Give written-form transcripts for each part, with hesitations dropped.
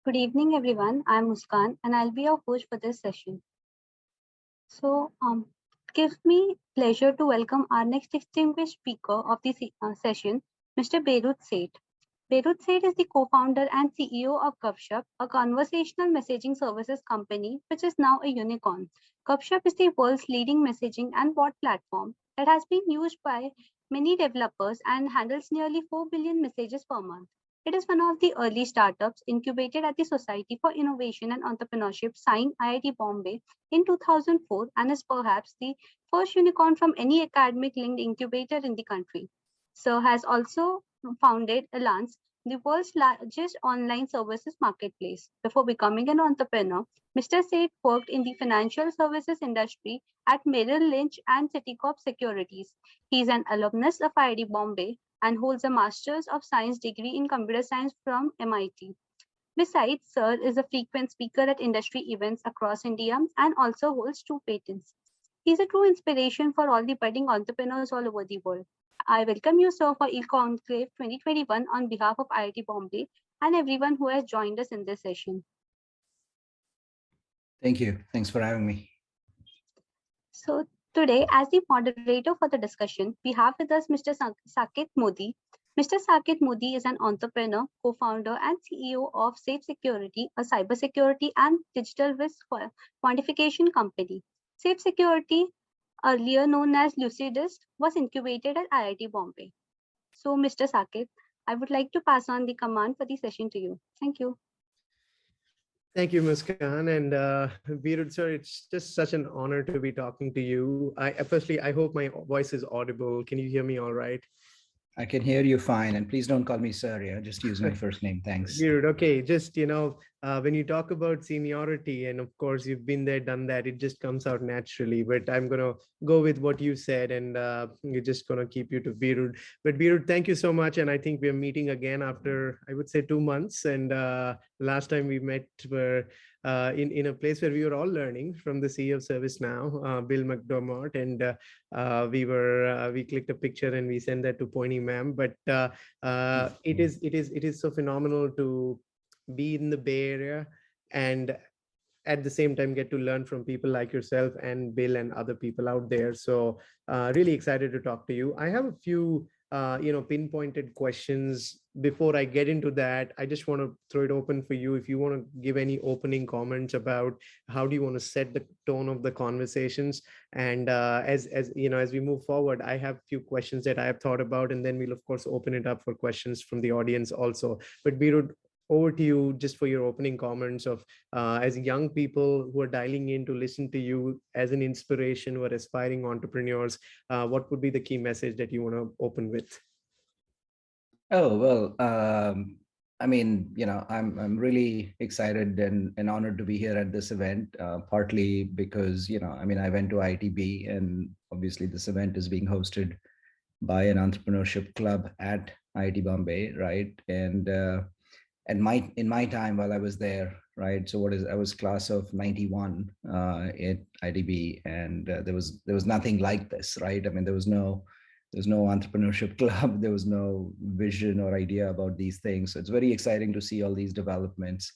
Good evening, everyone. I'm Muskan, and I'll be your host for this session. So, gives me pleasure to welcome our next distinguished speaker of the session, Mr. Beerud Sheth. Beerud Sheth is the co-founder and CEO of Gupshup, a conversational messaging services company, which is now a unicorn. Gupshup is the world's leading messaging and bot platform that has been used by many developers and handles nearly 4 billion messages per month. It is one of the early startups incubated at the Society for Innovation and Entrepreneurship, SINE, IIT Bombay in 2004, and is perhaps the first unicorn from any academic linked incubator in the country. Sir has also founded Elance, the world's largest online services marketplace. Before becoming an entrepreneur, Mr. Seth worked in the financial services industry at Merrill, Lynch, and Citicorp Securities. He is an alumnus of IIT Bombay and holds a Master's of Science degree in Computer Science from MIT. Besides, Sir is a frequent speaker at industry events across India and also holds 2 patents. He is a true inspiration for all the budding entrepreneurs all over the world. I welcome you, sir, for E-CONCLAVE 2021 on behalf of IIT Bombay and everyone who has joined us in this session. Thank you. Thanks for having me. So today, as the moderator for the discussion, we have with us Mr. Saket Modi. Mr. Saket Modi is an entrepreneur, co-founder, and CEO of Safe Security, a cybersecurity and digital risk quantification company. Safe Security, earlier known as Lucidist, was incubated at IIT Bombay. So, Mr. Saket, I would like to pass on the command for the session to you. Thank you. Thank you, Muskan. And Beerud, sir, it's just such an honor to be talking to you. Firstly, I hope my voice is audible. Can you hear me all right? I can hear you fine. And please don't call me sir. Yeah, just use my first name. Thanks. Beerud, okay. Just, when you talk about seniority, and of course, you've been there, done that, it just comes out naturally. But I'm going to go with what you said, and we're just going to keep you to Beerud. But Beerud, thank you so much. And I think we're meeting again after, I would say, 2 months. And last time we met were in a place where we were all learning from the CEO of ServiceNow, Bill McDermott, and we clicked a picture and we sent that to Pointy ma'am. But it is so phenomenal to be in the Bay Area and at the same time get to learn from people like yourself and Bill and other people out there. So really excited to talk to you. I have a few pinpointed questions. Before I get into that, I just want to throw it open for you. If you want to give any opening comments about how do you want to set the tone of the conversations, and as we move forward, I have a few questions that I have thought about, and then we'll of course open it up for questions from the audience also. But Beerud, over to you just for your opening comments of as young people who are dialing in to listen to you as an inspiration, who are aspiring entrepreneurs, what would be the key message that you want to open with? Oh, well, I'm really excited and honored to be here at this event, partly because, I went to IITB, and obviously this event is being hosted by an entrepreneurship club at IIT Bombay, right? And in my time while I was there, right? So I was class of 91 at IDB, and there was nothing like this, right? I mean, there was no entrepreneurship club, there was no vision or idea about these things. So it's very exciting to see all these developments.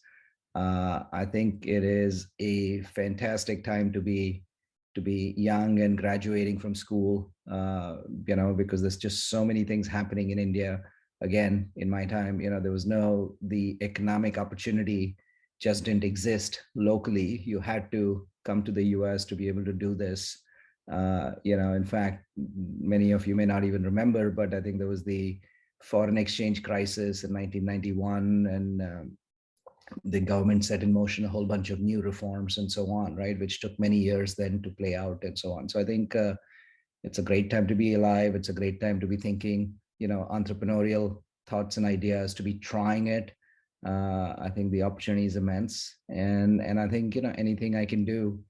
I think it is a fantastic time to be young and graduating from school, because there's just so many things happening in India. Again, in my time, there was the economic opportunity just didn't exist locally. You had to come to the US to be able to do this. In fact, many of you may not even remember, but I think there was the foreign exchange crisis in 1991, and the government set in motion a whole bunch of new reforms and so on, right, which took many years then to play out and so on. So I think it's a great time to be alive. It's a great time to be thinking, entrepreneurial thoughts and ideas, to be trying it. I think the opportunity is immense, and I think anything I can do,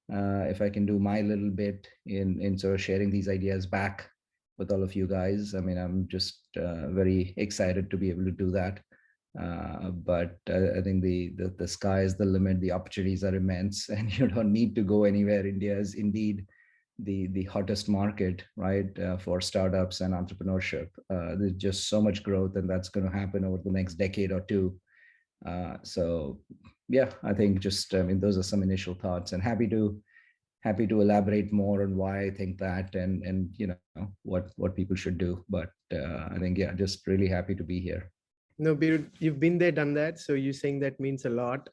if I can do my little bit in sort of sharing these ideas back with all of you guys. I mean, I'm just very excited to be able to do that. But I think the sky is the limit. The opportunities are immense, and you don't need to go anywhere. India is indeed the hottest market, right, for startups and entrepreneurship. There's just so much growth, and that's going to happen over the next decade or two. So yeah, I think just, I mean, those are some initial thoughts, and happy to elaborate more on why I think that, and you know, what people should do. But I think, yeah, just really happy to be here. No, Beerud, you've been there, done that. So you saying that means a lot.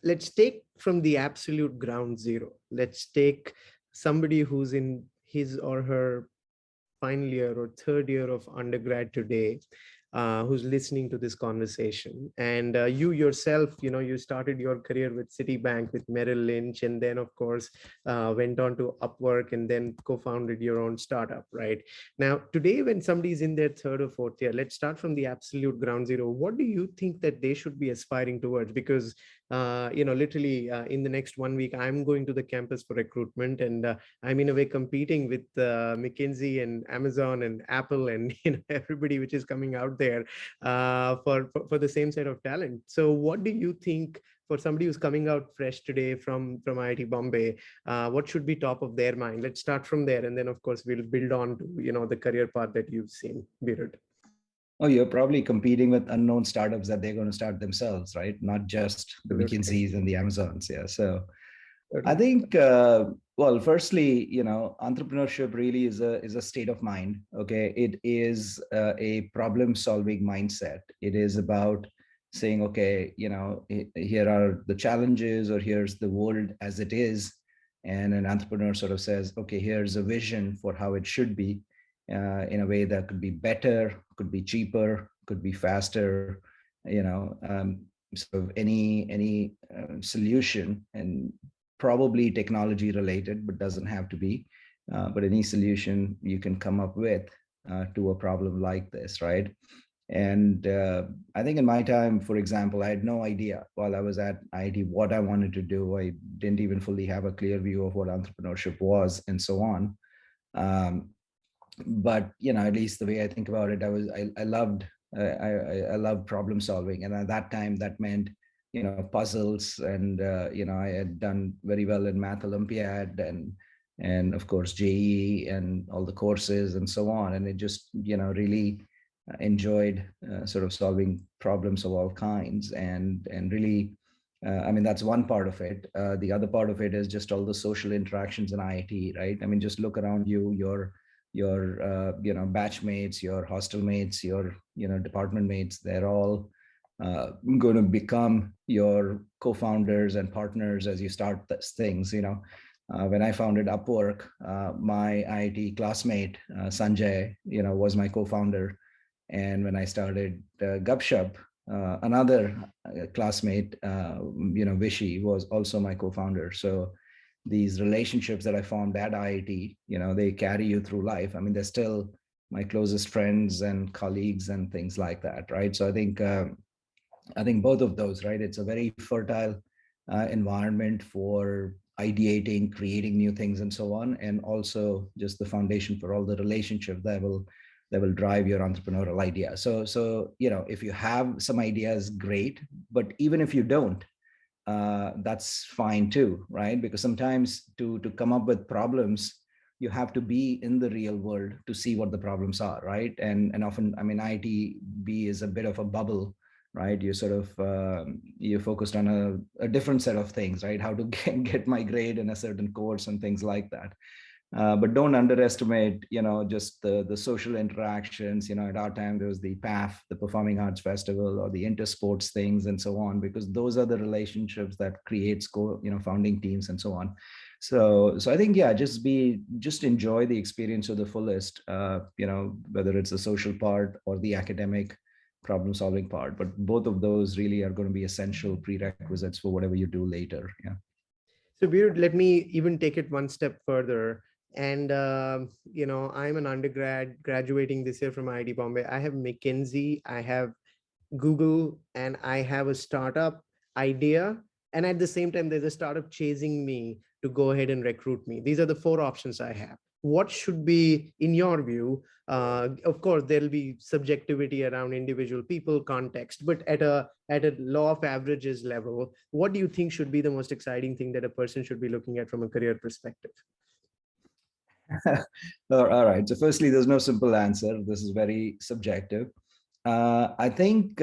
Let's take from the absolute ground zero. Let's take somebody who's in his or her final year or third year of undergrad today, who's listening to this conversation. And you yourself, you started your career with Citibank, with Merrill Lynch, and then of course went on to Upwork, and then co-founded your own startup, right? Now, today, when somebody's in their third or fourth year, let's start from the absolute ground zero. What do you think that they should be aspiring towards? Because literally in the next 1 week, I'm going to the campus for recruitment, and I'm in a way competing with McKinsey and Amazon and Apple and everybody which is coming out there for the same set of talent. So what do you think for somebody who's coming out fresh today from IIT Bombay, what should be top of their mind? Let's start from there, and then of course we'll build on to the career path that you've seen, Beerud. Oh, you're probably competing with unknown startups that they're going to start themselves, right? Not just the McKinseys and the Amazons. Yeah. So I think, well, firstly, entrepreneurship really is a state of mind. Okay. It is a problem solving mindset. It is about saying, okay, here are the challenges, or here's the world as it is. And an entrepreneur sort of says, okay, here's a vision for how it should be. In a way that could be better, could be cheaper, could be faster, sort of any solution, and probably technology related, but doesn't have to be. But any solution you can come up with to a problem like this, right? And I think in my time, for example, I had no idea while I was at IIT what I wanted to do. I didn't even fully have a clear view of what entrepreneurship was, and so on. But at least the way I think about it, I loved problem solving, and at that time that meant puzzles, and I had done very well in Math Olympiad, and of course JEE and all the courses and so on, and it just really enjoyed sort of solving problems of all kinds, and really I mean, that's one part of it. The other part of it is just all the social interactions in IIT, right? I mean, just look around you, your batch mates, your hostel mates, your department mates, they're all going to become your co-founders and partners as you start things. When I founded Upwork, my IIT classmate Sanjay was my co-founder, and when I started Gupshup, another classmate Vishy was also my co-founder. So these relationships that I formed at IIT, they carry you through life. I mean, they're still my closest friends and colleagues and things like that, right? So I think both of those, right? It's a very fertile environment for ideating, creating new things, and so on, and also just the foundation for all the relationships that will drive your entrepreneurial idea. So if you have some ideas, great, but even if you don't, that's fine too, right? Because sometimes to come up with problems, you have to be in the real world to see what the problems are, right? And often, I mean, IITB is a bit of a bubble, right? You sort of you're focused on a different set of things, right? How to get my grade in a certain course and things like that. But don't underestimate, just the social interactions. At our time, there was the PAF, the Performing Arts Festival, or the intersports things, and so on, because those are the relationships that creates founding teams and so on. So I think, yeah, just enjoy the experience to the fullest, whether it's the social part or the academic problem solving part. But both of those really are going to be essential prerequisites for whatever you do later. Yeah. So Beerud, let me even take it one step further. And, I'm an undergrad graduating this year from IIT Bombay. I have McKinsey, I have Google, and I have a startup idea. And at the same time, there's a startup chasing me to go ahead and recruit me. These are the 4 options I have. What should be, in your view, of course, there'll be subjectivity around individual people, context, but at a law of averages level, what do you think should be the most exciting thing that a person should be looking at from a career perspective? All right. So firstly, there's no simple answer. This is very subjective. I think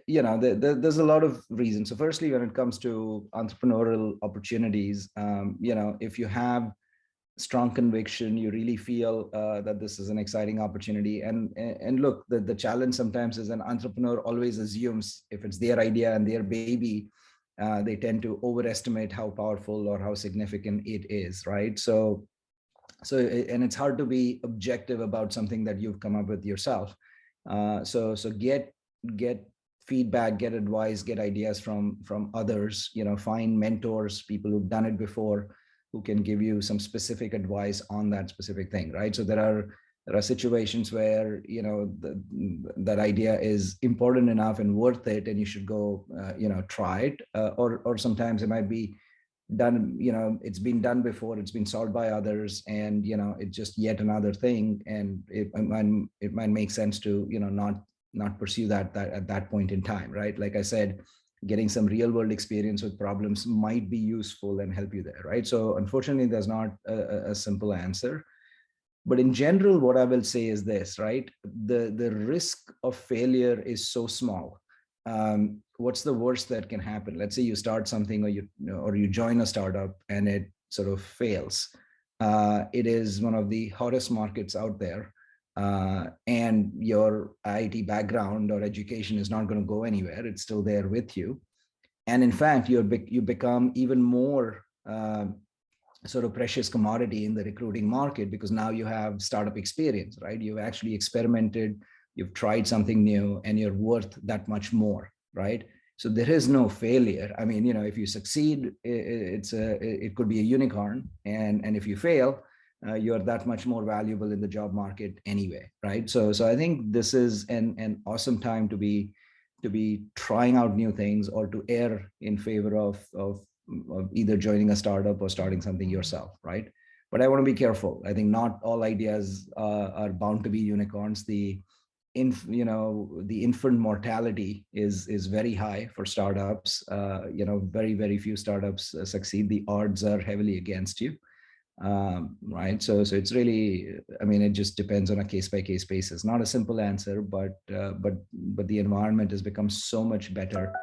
there's a lot of reasons. So firstly, when it comes to entrepreneurial opportunities, if you have strong conviction, you really feel that this is an exciting opportunity. And look, the challenge sometimes is an entrepreneur always assumes if it's their idea and their baby, they tend to overestimate how powerful or how significant it is, right? And it's hard to be objective about something that you've come up with yourself. So get feedback, get advice, get ideas from others, find mentors, people who've done it before, who can give you some specific advice on that specific thing, right? So there are situations where, that idea is important enough and worth it, and you should go, try it. Or sometimes it might be done, it's been done before, it's been solved by others, and, it's just yet another thing. And it might make sense to, not pursue that at that point in time, right? Like I said, getting some real world experience with problems might be useful and help you there, right? So unfortunately, there's not a simple answer. But in general, what I will say is this, right? The risk of failure is so small. What's the worst that can happen? Let's say you start something, or you join a startup and it sort of fails. It is one of the hottest markets out there. And your IIT background or education is not going to go anywhere. It's still there with you. And in fact, you become even more sort of precious commodity in the recruiting market, because now you have startup experience, right? You've actually experimented, you've tried something new, and you're worth that much more, right? So there is no failure. I mean, if you succeed, it could be a unicorn, and if you fail, you're that much more valuable in the job market anyway, right? So I think this is an awesome time to be trying out new things, or to err in favor of either joining a startup or starting something yourself, right? But I want to be careful. I think not all ideas are bound to be unicorns. The infant mortality is very high for startups. Very few startups succeed. The odds are heavily against you. Right. So it's really, it just depends on a case by case basis. Not a simple answer, but the environment has become so much better.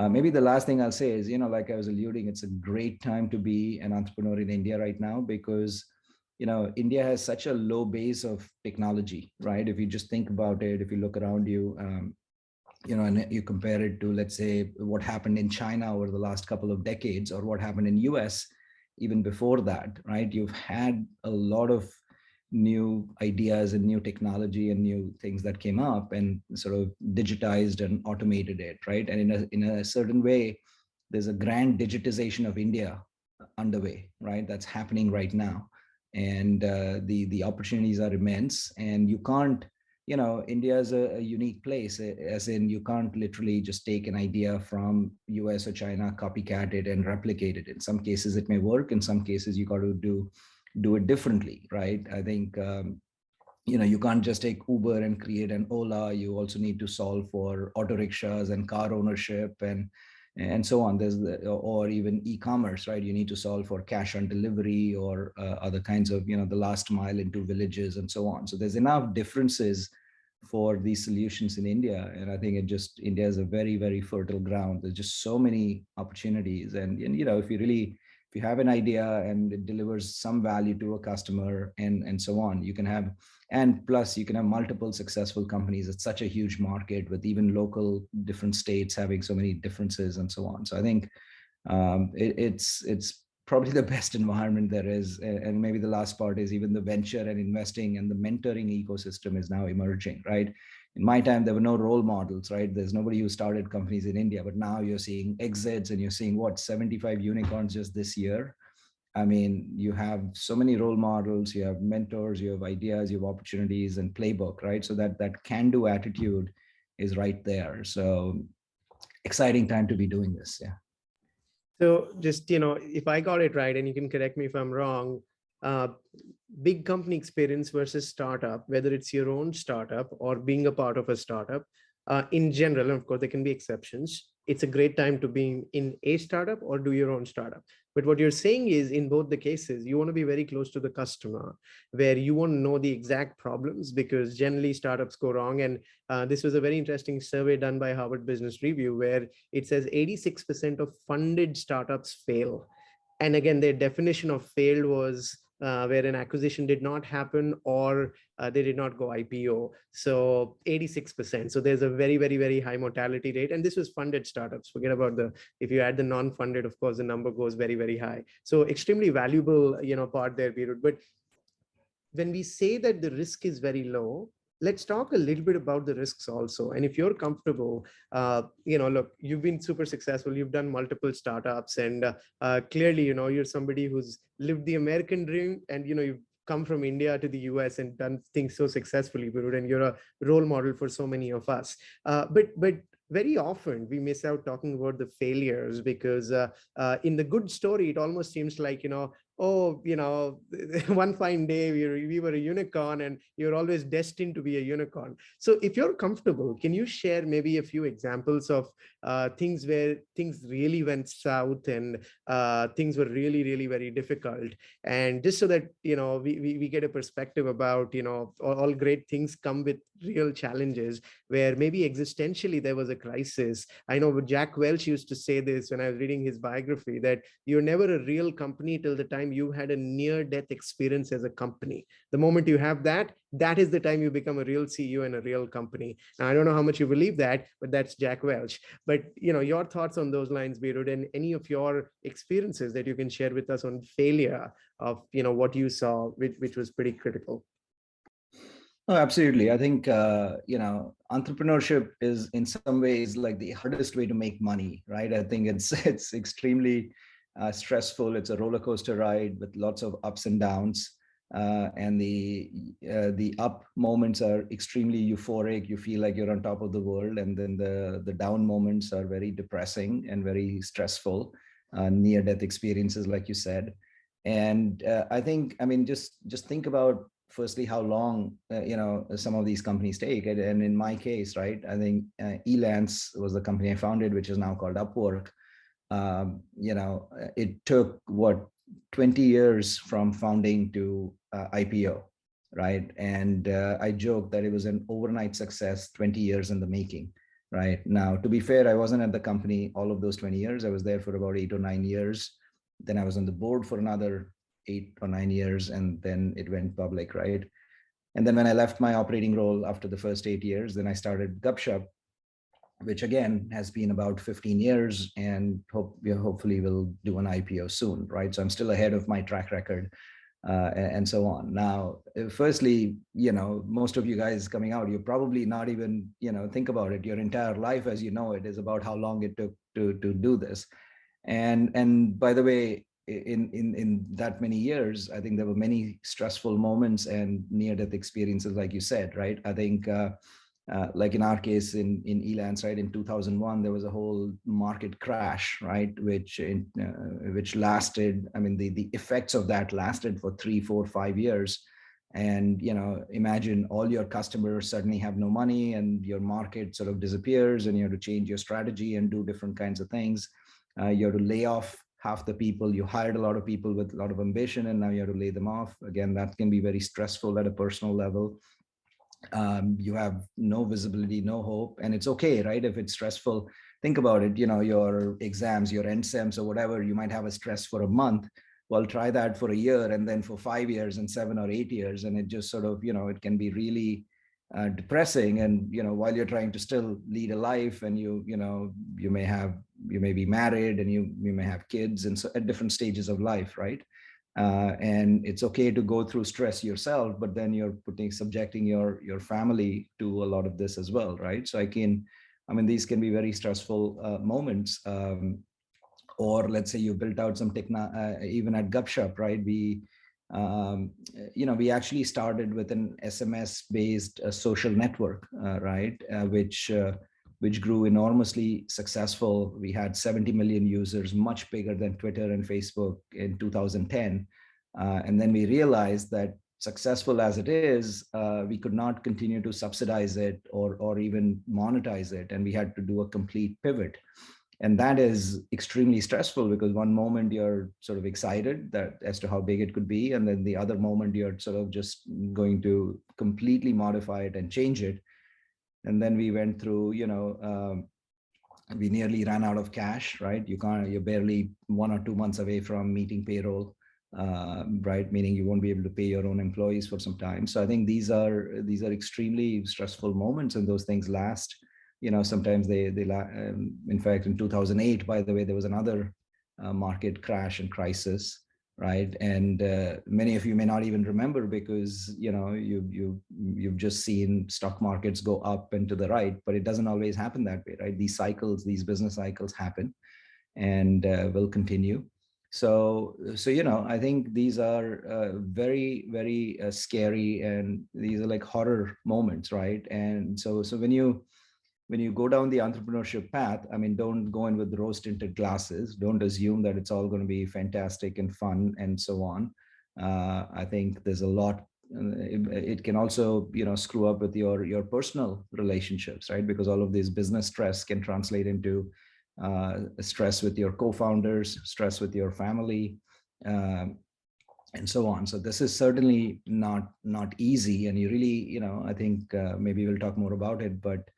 Maybe the last thing I'll say is, like I was alluding, it's a great time to be an entrepreneur in India right now, because, India has such a low base of technology, right? If you just think about it, if you look around you, and you compare it to, let's say, what happened in China over the last couple of decades, or what happened in US even before that, right? You've had a lot of new ideas and new technology and new things that came up and sort of digitized and automated it, right? And in a certain way, there's a grand digitization of India underway, right? That's happening right now. And the opportunities are immense. And you can't, India is a unique place, as in you can't literally just take an idea from US or China, copycat it and replicate it. In some cases it may work, in some cases you got to do it differently, right? I think, you can't just take Uber and create an Ola. You also need to solve for auto rickshaws and car ownership and so on. Or even e-commerce, right? You need to solve for cash on delivery, or other kinds of, the last mile into villages and so on. So there's enough differences for these solutions in India. And I think India is a very, very fertile ground. There's just so many opportunities. And if you have an idea and it delivers some value to a customer and so on, you can have, and plus you can have multiple successful companies. It's such a huge market, with even local different states having so many differences and so on. So I think it's probably the best environment there is. And maybe the last part is even the venture and investing and the mentoring ecosystem is now emerging, right? In my time, there were no role models, right? There's nobody who started companies in India, but now you're seeing exits, and you're seeing 75 unicorns just this year. I mean, you have so many role models, you have mentors, you have ideas, you have opportunities and playbook, right? So that can-do attitude is right there. So exciting time to be doing this. Yeah. So just, if I got it right, and you can correct me if I'm wrong, big company experience versus startup, whether it's your own startup or being a part of a startup, in general, and of course there can be exceptions, it's a great time to be in a startup or do your own startup. But what you're saying is, in both the cases, you want to be very close to the customer, where you want to know the exact problems, because generally startups go wrong. And this was a very interesting survey done by Harvard Business Review, where it says 86% of funded startups fail. And again, their definition of failed was where an acquisition did not happen, or they did not go IPO. So 86%. So there's a very, very, very high mortality rate. And this was funded startups. Forget about if you add the non-funded, of course, the number goes very, very high. So extremely valuable, part there, Beerud. But when we say that the risk is very low, let's talk a little bit about the risks also. And if you're comfortable, look, you've been super successful. You've done multiple startups, and clearly, you're somebody who's lived the American dream, and, you've come from India to the US and done things so successfully, Beerud, and you're a role model for so many of us. But very often we miss out talking about the failures, because in the good story, it almost seems like, oh, one fine day we were a unicorn and you're always destined to be a unicorn. So if you're comfortable, can you share maybe a few examples of things where things really went south and things were really, really very difficult? And just so that, we get a perspective about, all great things come with real challenges, where maybe existentially there was a crisis. I know Jack Welch used to say this when I was reading his biography, that you're never a real company till the time you had a near-death experience as a company. The moment you have that is the time you become a real CEO in a real company. Now, I don't know how much you believe that, but that's Jack Welch. But, your thoughts on those lines, Beerud, and any of your experiences that you can share with us on failure of, what you saw, which was pretty critical. Oh, absolutely. I think, entrepreneurship is in some ways like the hardest way to make money, right? I think it's extremely stressful. It's a roller coaster ride with lots of ups and downs. And the up moments are extremely euphoric. You feel like you're on top of the world. And then the down moments are very depressing and very stressful, near-death experiences, like you said. And I think, just think about firstly how long some of these companies take. And in my case, right, I think Elance was the company I founded, which is now called Upwork. It took 20 years from founding to IPO, right? And I joke that it was an overnight success, 20 years in the making, right? Now, to be fair, I wasn't at the company all of those 20 years. I was there for about 8 or 9 years. Then I was on the board for another 8 or 9 years, and then it went public, right? And then when I left my operating role after the first 8 years, then I started Gupshup, which again has been about 15 years, and hopefully will do an IPO soon, right? So I'm still ahead of my track record, and so on. Now, firstly, most of you guys coming out, you're probably not even, think about it. Your entire life, as you know, it is about how long it took to do this. And by the way, in that many years, I think there were many stressful moments and near-death experiences, like you said, right? I think, like in our case in Elance, right, in 2001, there was a whole market crash, right, which lasted. The effects of that lasted for 3, 4, 5 years. And imagine all your customers suddenly have no money, and your market sort of disappears, and you have to change your strategy and do different kinds of things. You have to lay off half the people. You hired a lot of people with a lot of ambition, and now you have to lay them off. Again, that can be very stressful at a personal level. You have no visibility, no hope, and it's okay, right? If it's stressful, think about it. Your exams, your NSEMs or whatever, you might have a stress for a month. Well, try that for a year, and then for 5 years and 7 or 8 years, and it just sort of, it can be really depressing. And while you're trying to still lead a life, and you may be married, and you may have kids, and so at different stages of life, right? And it's okay to go through stress yourself, but then you're subjecting your family to a lot of this as well, right? So these can be very stressful moments. Or let's say you built out some even at Gupshup, right? We actually started with an SMS-based social network, right? Which grew enormously successful. We had 70 million users, much bigger than Twitter and Facebook in 2010. And then we realized that, successful as it is, we could not continue to subsidize it or even monetize it. And we had to do a complete pivot. And that is extremely stressful because one moment you're sort of excited that as to how big it could be, and then the other moment you're sort of just going to completely modify it and change it. And then we went through, we nearly ran out of cash, right? You're barely 1 or 2 months away from meeting payroll, right? Meaning you won't be able to pay your own employees for some time. So I think these are extremely stressful moments, and those things last. Sometimes in fact, in 2008, by the way, there was another market crash and crisis, right? And many of you may not even remember because you've just seen stock markets go up and to the right, but it doesn't always happen that way, right? These cycles, these business cycles happen and will continue. So I think these are very, very scary, and these are like horror moments, right? And so when you go down the entrepreneurship path, I mean, don't go in with rose-tinted glasses. Don't assume that it's all going to be fantastic and fun and so on. I think there's a lot. It can also, screw up with your personal relationships, right? Because all of this business stress can translate into stress with your co-founders, stress with your family, and so on. So this is certainly not easy. And you really, I think maybe we'll talk more about it, but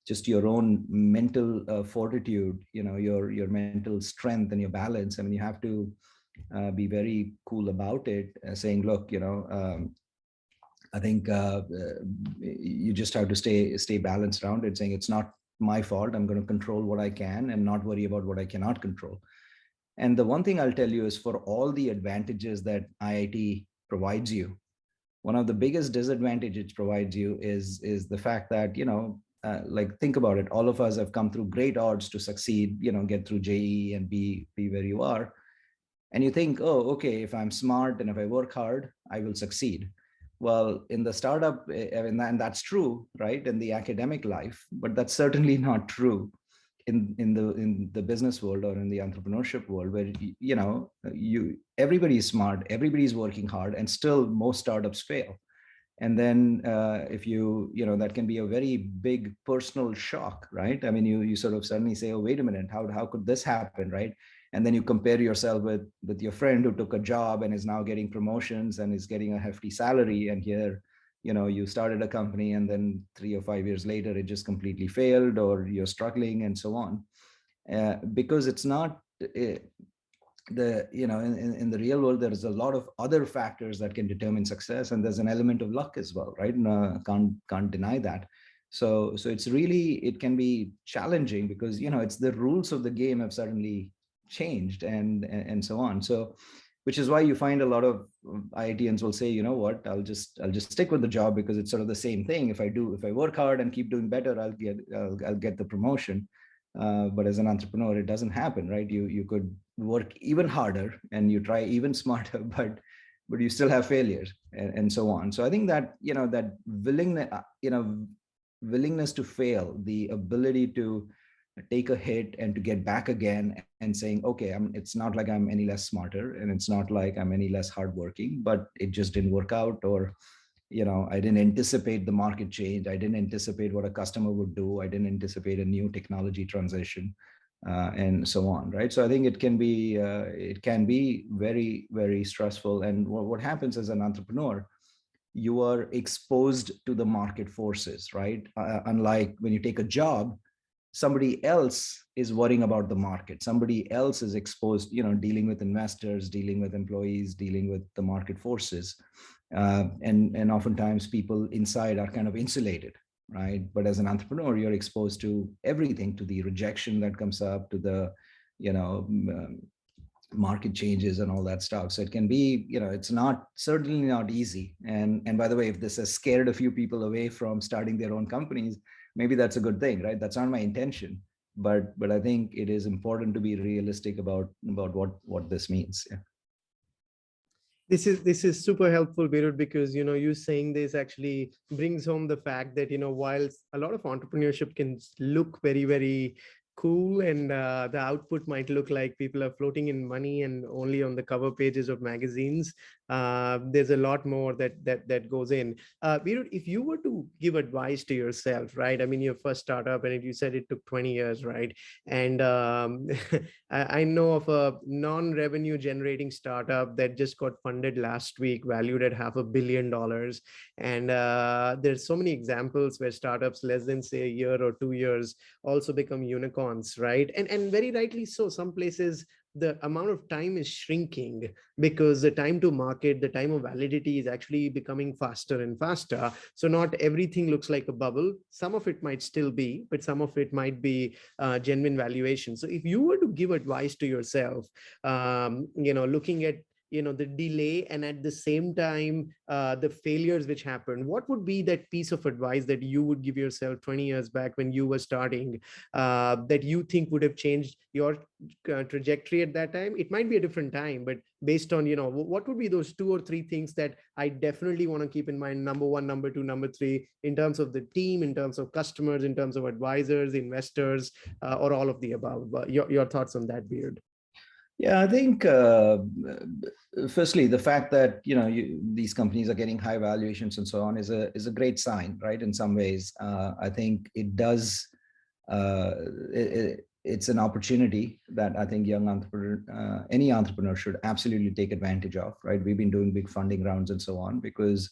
just your own mental fortitude, your mental strength and your balance. I mean, you have to be very cool about it, saying, look, I think you just have to stay balanced around it, saying it's not my fault. I'm going to control what I can and not worry about what I cannot control. And the one thing I'll tell you is, for all the advantages that IIT provides you, one of the biggest disadvantages it provides you is the fact that, like, think about it. All of us have come through great odds to succeed, get through JEE and be where you are. And you think, oh, okay, if I'm smart and if I work hard, I will succeed. Well, in the startup, and that's true, right? In the academic life, but that's certainly not true in the business world or in the entrepreneurship world, where everybody is smart, everybody's working hard, and still most startups fail. And then if that can be a very big personal shock, right? I mean, you sort of suddenly say, oh, wait a minute, how could this happen, right? And then you compare yourself with your friend who took a job and is now getting promotions and is getting a hefty salary. And here, you started a company and then 3 or 5 years later, it just completely failed, or you're struggling and so on. Because it's not, in the real world, there's a lot of other factors that can determine success, and there's an element of luck as well, right? Can't deny that. So it's really, it can be challenging because it's the rules of the game have suddenly changed and so on. So which is why you find a lot of IITians will say, you know what, I'll just stick with the job because it's sort of the same thing. If I work hard and keep doing better, I'll get the promotion. But as an entrepreneur, it doesn't happen, right? You could work even harder and you try even smarter, but you still have failures and so on. So I think that, that willingness to fail, the ability to take a hit and to get back again and saying, okay, it's not like I'm any less smarter, and it's not like I'm any less hardworking, but it just didn't work out, or I didn't anticipate the market change. I didn't anticipate what a customer would do. I didn't anticipate a new technology transition, and so on, right? So I think it can be very, very stressful. And what happens as an entrepreneur, you are exposed to the market forces, right? Unlike when you take a job, somebody else is worrying about the market. Somebody else is exposed, dealing with investors, dealing with employees, dealing with the market forces. And oftentimes people inside are kind of insulated, right? But as an entrepreneur, you're exposed to everything, to the rejection that comes up, to the, market changes and all that stuff. So it can be, it's certainly not easy. And by the way, if this has scared a few people away from starting their own companies, maybe that's a good thing, right? That's not my intention, but I think it is important to be realistic about what this means. Yeah. This is super helpful, Beerud, because you saying this actually brings home the fact that while a lot of entrepreneurship can look very, very cool, and the output might look like people are floating in money and only on the cover pages of magazines. There's a lot more that goes in. Beerud, if you were to give advice to yourself, right? I mean, your first startup, and you said it took 20 years, right? And I know of a non-revenue generating startup that just got funded last week, valued at $500 million. And there's so many examples where startups less than say a year or 2 years also become unicorns, right? And very rightly so. Some places the amount of time is shrinking because the time to market, the time of validity is actually becoming faster and faster. So not everything looks like a bubble. Some of it might still be, but some of it might be genuine valuation. So if you were to give advice to yourself, looking at the delay and at the same time the failures which happened, what would be that piece of advice that you would give yourself 20 years back when you were starting, that you think would have changed your trajectory at that time? It might be a different time, but based on what would be those 2 or 3 things that I definitely want to keep in mind? Number 1, number 2, number 3, in terms of the team, in terms of customers, in terms of advisors, investors, or all of the above. Your thoughts on that, Beerud? Yeah, I think firstly, the fact that these companies are getting high valuations and so on is a great sign, right? In some ways, I think it does. It's an opportunity that I think young entrepreneur, any entrepreneur should absolutely take advantage of, right? We've been doing big funding rounds and so on because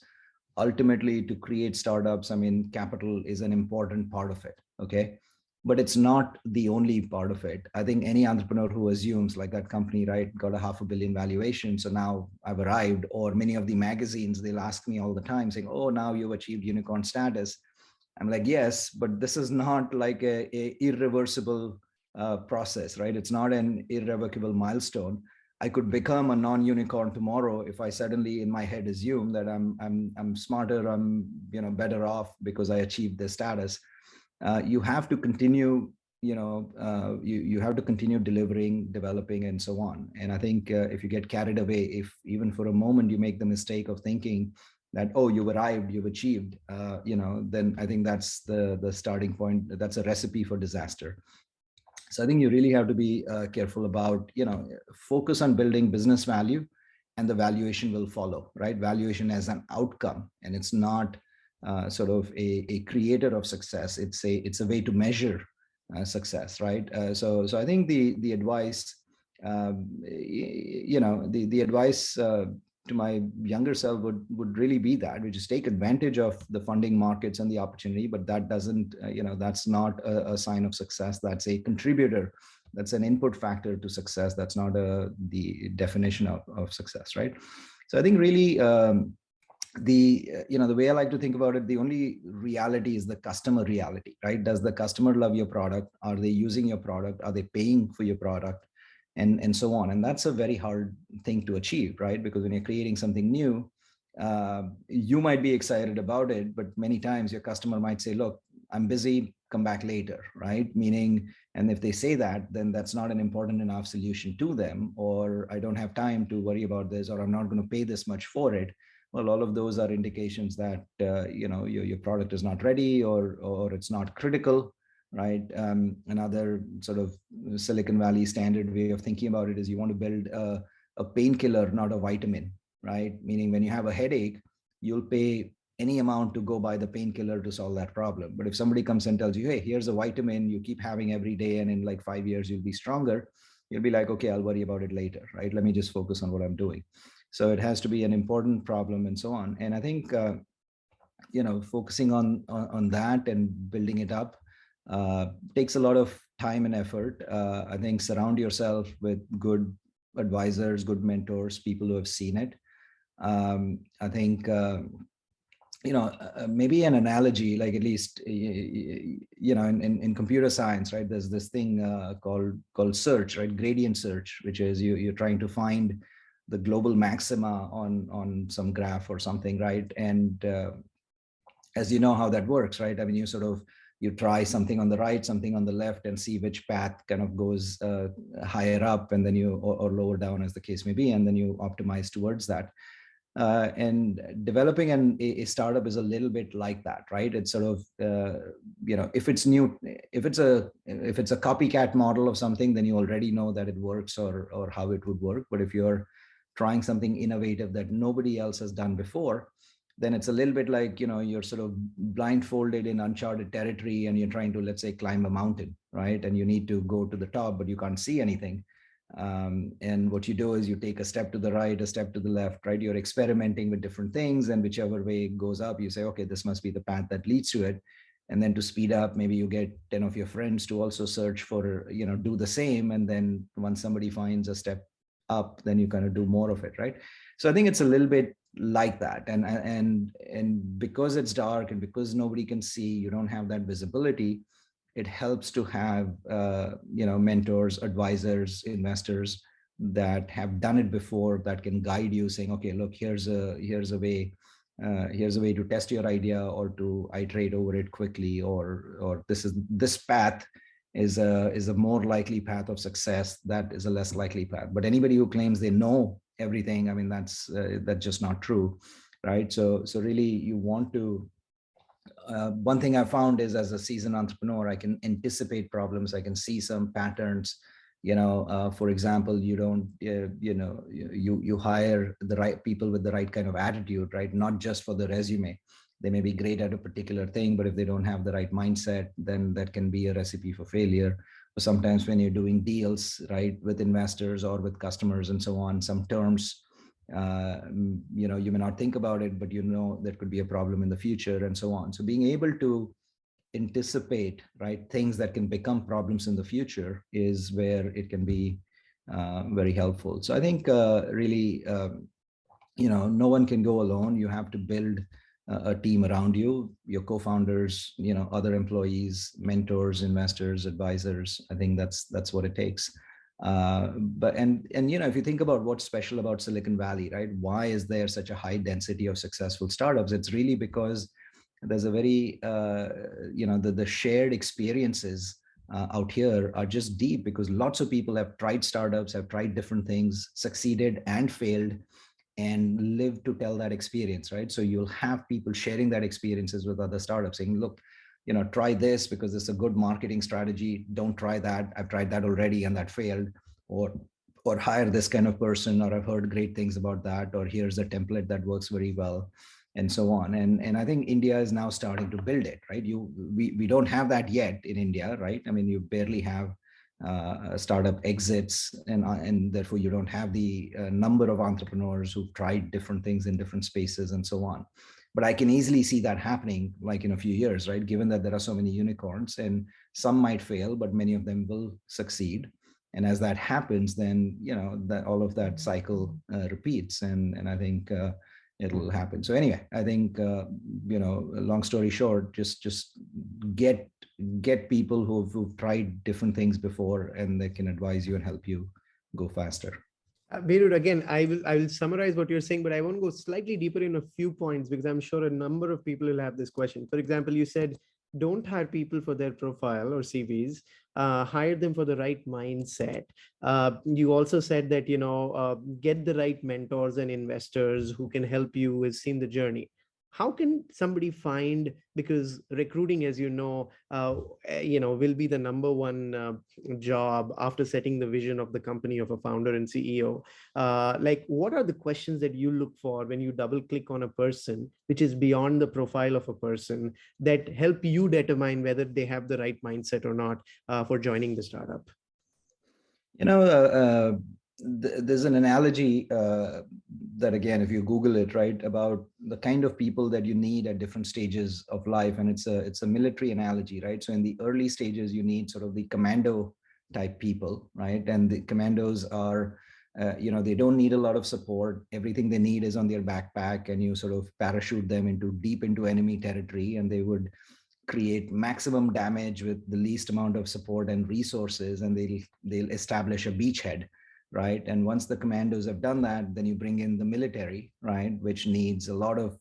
ultimately to create startups, I mean, capital is an important part of it. Okay. But it's not the only part of it. I think any entrepreneur who assumes like that company, right, got a $500 million valuation, so now I've arrived, or many of the magazines, they'll ask me all the time saying, oh, now you've achieved unicorn status. I'm like, yes, but this is not like a irreversible process, right? It's not an irrevocable milestone. I could become a non-unicorn tomorrow if I suddenly in my head assume that I'm smarter, I'm better off because I achieved this status. You have to continue, you have to continue delivering, developing, and so on. And I think if you get carried away, if even for a moment you make the mistake of thinking that, oh, you've arrived, you've achieved, then I think that's the starting point. That's a recipe for disaster. So I think you really have to be careful about, focus on building business value, and the valuation will follow, right? Valuation as an outcome, and it's not sort of a creator of success. It's a way to measure success, right? So I think the advice, the advice to my younger self would really be that, which is take advantage of the funding markets and the opportunity, but that doesn't, that's not a sign of success. That's a contributor. That's an input factor to success. That's not the definition of success, right? So I think really, the way I like to think about it, the only reality is the customer reality, right? Does the customer love your product? Are they using your product? Are they paying for your product? And so on. And that's a very hard thing to achieve, right? Because when you're creating something new, you might be excited about it, but many times your customer might say, look, I'm busy, come back later, right? Meaning, and if they say that, then that's not an important enough solution to them, or I don't have time to worry about this, or I'm not going to pay this much for it. Well, all of those are indications that your product is not ready, or it's not critical, right? Another sort of Silicon Valley standard way of thinking about it is you want to build a painkiller, not a vitamin, right? Meaning when you have a headache, you'll pay any amount to go buy the painkiller to solve that problem. But if somebody comes and tells you, hey, here's a vitamin you keep having every day, and in like 5 years you'll be stronger, you'll be like, okay, I'll worry about it later, right? Let me just focus on what I'm doing. So it has to be an important problem and so on. And I think, focusing on that and building it up takes a lot of time and effort. I think surround yourself with good advisors, good mentors, people who have seen it. I think, maybe an analogy, like at least, in computer science, right? There's this thing called search, right? Gradient search, which is you're trying to find the global maxima on some graph or something, right? And as you know how that works, right? I mean, you try something on the right, something on the left, and see which path kind of goes higher up, and then or lower down, as the case may be, and then you optimize towards that. And developing a startup is a little bit like that, right? It's sort of, if it's new, if it's a copycat model of something, then you already know that it works or how it would work. But if you're trying something innovative that nobody else has done before, then it's a little bit like, you're sort of blindfolded in uncharted territory and you're trying to, let's say, climb a mountain, right? And you need to go to the top, but you can't see anything. And what you do is you take a step to the right, a step to the left, right? You're experimenting with different things, and whichever way it goes up, you say, okay, this must be the path that leads to it. And then to speed up, maybe you get 10 of your friends to also search for, do the same. And then once somebody finds a step up, then you kind of do more of it, right? So I think it's a little bit like that. And because it's dark and because nobody can see, you don't have that visibility, it helps to have mentors, advisors, investors that have done it before, that can guide you, saying, okay, look, here's a way to test your idea or to iterate over it quickly, or this path is a more likely path of success, that is a less likely path. But anybody who claims they know everything, I mean, that's just not true, right? So really you want to, one thing I found is, as a seasoned entrepreneur, I can anticipate problems. I can see some patterns. For example, you hire the right people with the right kind of attitude, right? Not just for the resume. They may be great at a particular thing, but if they don't have the right mindset, then that can be a recipe for failure. Or sometimes when you're doing deals, right, with investors or with customers and so on, some terms, you may not think about it, but there could be a problem in the future and so on. So being able to anticipate, right, things that can become problems in the future is where it can be very helpful. So I think really, no one can go alone. You have to build a team around you, your co-founders, other employees, mentors, investors, advisors. I think that's what it takes. But if you think about what's special about Silicon Valley, right? Why is there such a high density of successful startups? It's really because there's a very, the shared experiences out here are just deep, because lots of people have tried startups, have tried different things, succeeded and failed, and live to tell that experience, right? So you'll have people sharing that experiences with other startups, saying, look, try this because it's a good marketing strategy. Don't try that. I've tried that already and that failed. Or hire this kind of person, or I've heard great things about that, or here's a template that works very well, and so on. And I think India is now starting to build it, right? We don't have that yet in India, right? I mean, you barely have startup exits, and therefore you don't have the number of entrepreneurs who've tried different things in different spaces and so on. But I can easily see that happening, like in a few years, right? Given that there are so many unicorns, and some might fail, but many of them will succeed. And as that happens, then that all of that cycle repeats, and I think it'll happen. So anyway, I think long story short, just get people who've tried different things before, and they can advise you and help you go faster. Beerud, again, I will summarize what you're saying, but I want to go slightly deeper in a few points, because I'm sure a number of people will have this question. For example, you said, don't hire people for their profile or CVs, hire them for the right mindset. You also said that, get the right mentors and investors who can help you with seeing the journey. How can somebody find, because recruiting, as will be the number one job after setting the vision of the company of a founder and CEO. What are the questions that you look for when you double click on a person, which is beyond the profile of a person, that help you determine whether they have the right mindset or not for joining the startup? There's an analogy that, again, if you Google it, right, about the kind of people that you need at different stages of life, and it's a military analogy, right? So in the early stages, you need sort of the commando type people, right? And the commandos are, they don't need a lot of support. Everything they need is on their backpack, and you sort of parachute them deep into enemy territory, and they would create maximum damage with the least amount of support and resources, and they'll establish a beachhead, right? And once the commandos have done that, then you bring in the military, right, which needs a lot of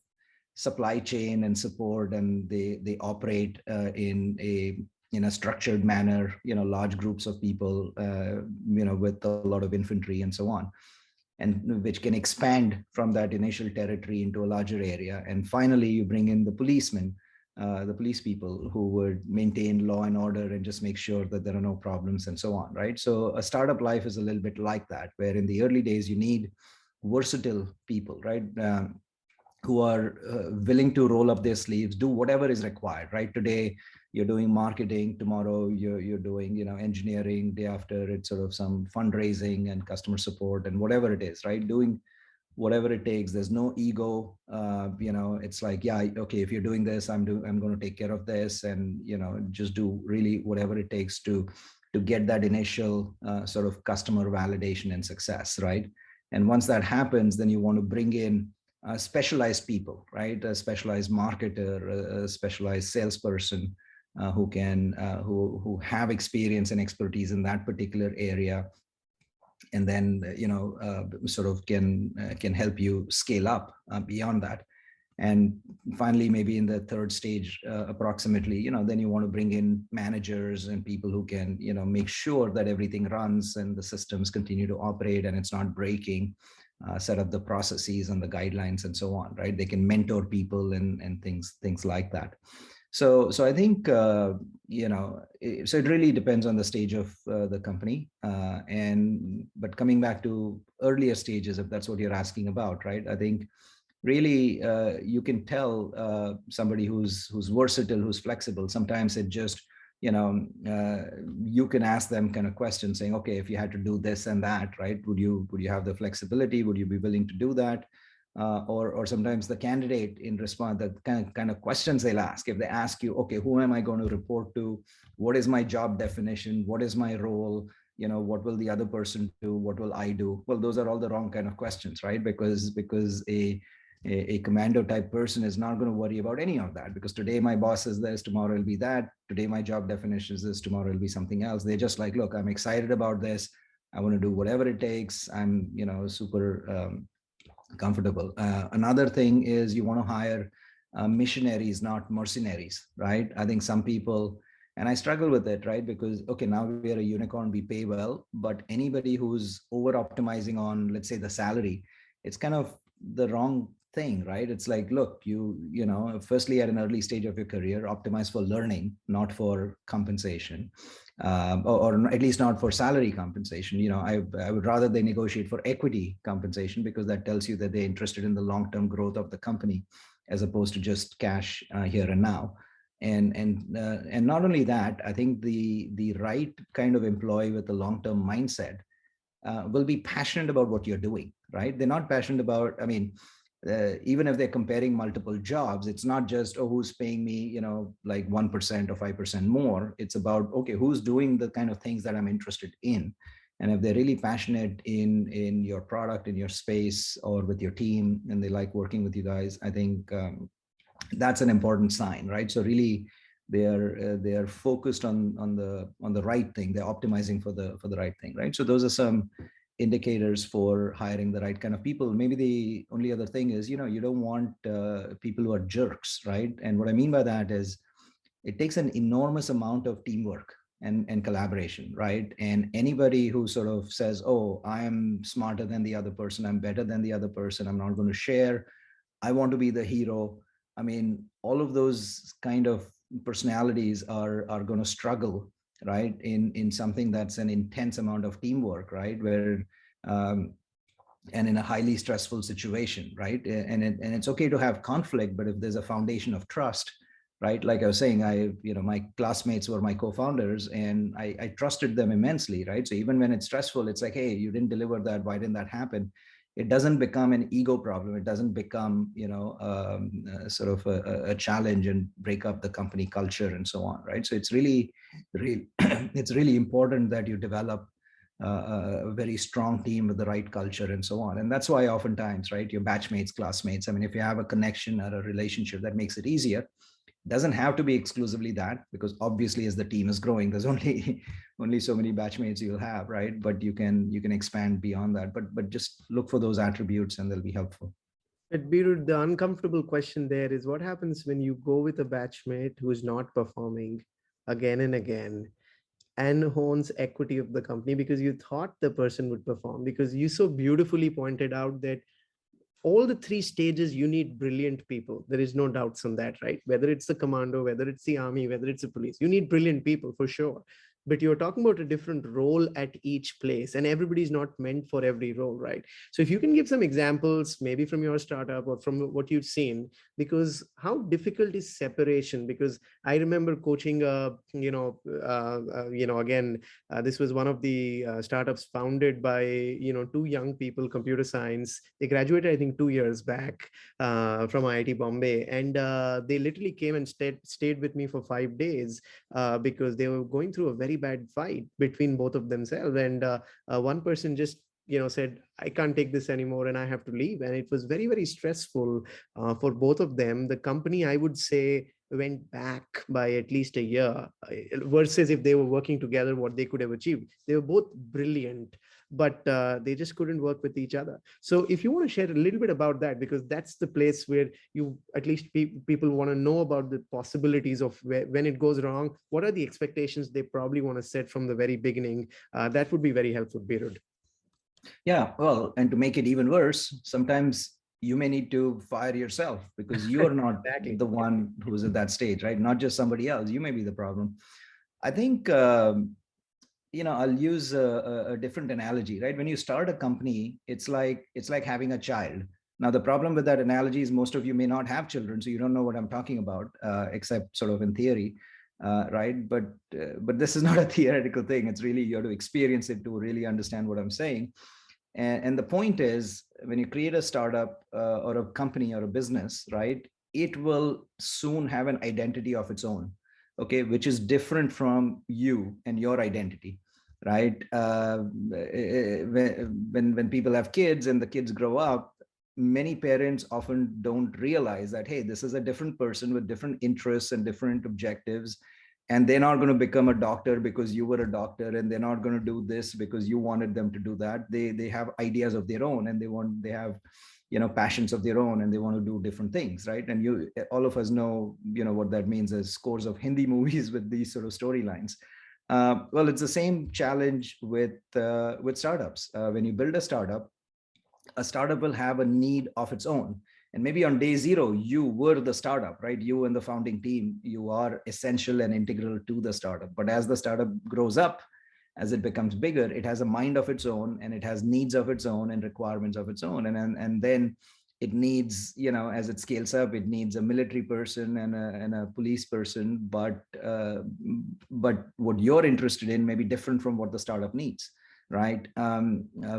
supply chain and support, and they operate in a structured manner, large groups of people, with a lot of infantry and so on. and which can expand from that initial territory into a larger area. And finally, you bring in the policemen, the police people who would maintain law and order and just make sure that there are no problems and so on, right? So a startup life is a little bit like that, where in the early days, you need versatile people, right? Who are willing to roll up their sleeves, do whatever is required, right? Today, you're doing marketing, tomorrow you're doing, engineering, day after it's sort of some fundraising and customer support and whatever it is, right? Doing whatever it takes. There's no ego. It's like, yeah, okay, if you're doing this, I'm going to take care of this, and just do really whatever it takes to get that initial sort of customer validation and success, right? And once that happens, then you want to bring in specialized people, right? A specialized marketer, a specialized salesperson who who have experience and expertise in that particular area, and then sort of can help you scale up beyond that. And finally, maybe in the third stage, approximately, then you want to bring in managers and people who can make sure that everything runs and the systems continue to operate and it's not breaking, set up the processes and the guidelines and so on, right? They can mentor people and things like that. So I think so it really depends on the stage of the company, but coming back to earlier stages, if that's what you're asking about, right? I think really you can tell somebody who's versatile, who's flexible. Sometimes it just you can ask them kind of questions saying, okay, if you had to do this and that, right, would you have the flexibility? Would you be willing to do that? Or sometimes the candidate in response, the kind of questions they'll ask, if they ask you, okay, who am I going to report to? What is my job definition? What is my role? What will the other person do? What will I do? Well, those are all the wrong kind of questions, right? Because a commando type person is not going to worry about any of that, because today my boss is this, tomorrow it'll be that. Today my job definition is this, tomorrow it'll be something else. They're just like, look, I'm excited about this. I want to do whatever it takes. I'm super comfortable. Another thing is you want to hire missionaries, not mercenaries, right? I think some people, and I struggle with it, right? Because, okay, now we are a unicorn, we pay well, but anybody who's over optimizing on, let's say, the salary, it's kind of the wrong thing, right? It's like, look, firstly, at an early stage of your career, optimize for learning, not for compensation, or at least not for salary compensation. I would rather they negotiate for equity compensation, because that tells you that they're interested in the long-term growth of the company, as opposed to just cash here and now. And not only that, I think the right kind of employee with a long-term mindset will be passionate about what you're doing, right? They're not passionate about, even if they're comparing multiple jobs, it's not just, oh, who's paying me, like 1% or 5% more. It's about, okay, who's doing the kind of things that I'm interested in. And if they're really passionate in your product, in your space, or with your team, and they like working with you guys, I think that's an important sign, right? So really, they are focused on the right thing. They're optimizing for the right thing, right? So those are some indicators for hiring the right kind of people. Maybe the only other thing is, you don't want people who are jerks, right? And what I mean by that is, it takes an enormous amount of teamwork and collaboration, right? And anybody who sort of says, oh, I'm smarter than the other person, I'm better than the other person, I'm not going to share, I want to be the hero. All of those kind of personalities are going to struggle, right, in something that's an intense amount of teamwork, right, where and in a highly stressful situation, right? And it's okay to have conflict, but if there's a foundation of trust, right, like I was saying, my classmates were my co-founders, and I trusted them immensely, right? So even when it's stressful, it's like, hey, you didn't deliver that, why didn't that happen? It doesn't become an ego problem. It doesn't become, sort of a challenge and break up the company culture and so on, right? So it's really it's really important that you develop a very strong team with the right culture and so on. And that's why oftentimes, right, your batchmates, classmates, if you have a connection or a relationship, that makes it easier. Doesn't have to be exclusively that, because obviously as the team is growing, there's only so many batchmates you'll have, right? But you can expand beyond that, but just look for those attributes and they'll be helpful. But Beerud, the uncomfortable question there is, what happens when you go with a batchmate who is not performing again and again? and owns equity of the company because you thought the person would perform, because you so beautifully pointed out that all the three stages, you need brilliant people. There is no doubts on that, right? Whether it's the commando, whether it's the army, whether it's the police, you need brilliant people for sure. But you're talking about a different role at each place, and everybody's not meant for every role, right? So if you can give some examples, maybe from your startup or from what you've seen, because how difficult is separation? Because I remember coaching, again, this was one of the startups founded by, two young people, computer science. They graduated, I think, 2 years back from IIT Bombay. And they literally came and stayed with me for 5 days because they were going through a very bad fight between both of themselves. And one person just said, I can't take this anymore and I have to leave. And it was very, very stressful for both of them. The company, I would say, went back by at least a year versus if they were working together, what they could have achieved. They were both brilliant, but they just couldn't work with each other. So if you want to share a little bit about that, because that's the place where you, at least people want to know about the possibilities of when it goes wrong, what are the expectations they probably want to set from the very beginning. That would be very helpful, Beerud. Yeah, well, and to make it even worse, sometimes you may need to fire yourself because you are not Exactly. the one who's at that stage, right? Not just somebody else. You may be the problem. I think, I'll use a different analogy, right? When you start a company, it's like having a child. Now, the problem with that analogy is most of you may not have children, so you don't know what I'm talking about, except sort of in theory, right? But this is not a theoretical thing. It's really, you have to experience it to really understand what I'm saying. And the point is, when you create a startup or a company or a business, right, it will soon have an identity of its own, okay, which is different from you and your identity, right? When people have kids and the kids grow up, many parents often don't realize that, hey, this is a different person with different interests and different objectives, and they're not going to become a doctor because you were a doctor, and they're not going to do this because you wanted them to do that. They have ideas of their own, and they have passions of their own, and they want to do different things, right? And all of us know what that means. As scores of Hindi movies with these sort of storylines. Well, it's the same challenge with startups. When you build a startup will have a need of its own. And maybe on day zero, you were the startup, right? You and the founding team, you are essential and integral to the startup. But as the startup grows up, as it becomes bigger, it has a mind of its own, and it has needs of its own and requirements of its own. And then it needs, as it scales up, it needs a military person and a police person. But what you're interested in may be different from what the startup needs, right?